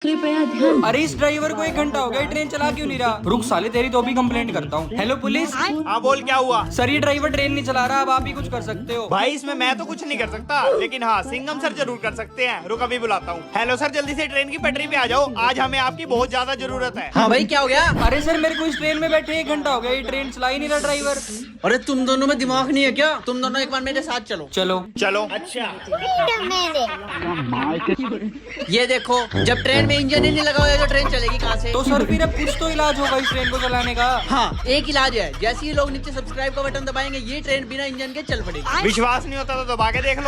कृपया ध्यान। अरे इस ड्राइवर को 1 घंटा हो गया, ट्रेन चला क्यों नहीं रहा? रुक साले, तेरी तो भी कंप्लेंट करता हूँ। Hello police. हाँ बोल, क्या हुआ? सर ये ड्राइवर ट्रेन नहीं चला रहा, अब आप ही कुछ कर सकते हो। भाई इसमें मैं तो कुछ नहीं कर सकता, लेकिन हाँ सिंघम सर जरूर कर सकते हैं। रुक अभी बुलाता हूँ। हेलो सर, जल्दी से ट्रेन की पटरी पे आ जाओ, आज हमें आपकी बहुत ज्यादा जरूरत है। हाँ भाई, क्या हो गया? अरे सर मेरे को इस ट्रेन में बैठे 1 घंटा हो गया, ये ट्रेन चला ही नहीं रहा ड्राइवर। अरे तुम दोनों में दिमाग नहीं है क्या? तुम दोनों एक बार मेरे साथ चलो। चलो चलो। ये देखो, जब ट्रेन में इंजन ही नहीं लगा हुआ तो ट्रेन चलेगी कहाँ से? तो सर फिर अब कुछ तो इलाज होगा इस ट्रेन को चलाने का। हाँ, एक इलाज है। जैसे ही लोग नीचे सब्सक्राइब का बटन दबाएंगे, ये ट्रेन बिना इंजन के चल पड़ेगी। विश्वास नहीं होता तो दबा के देख लो।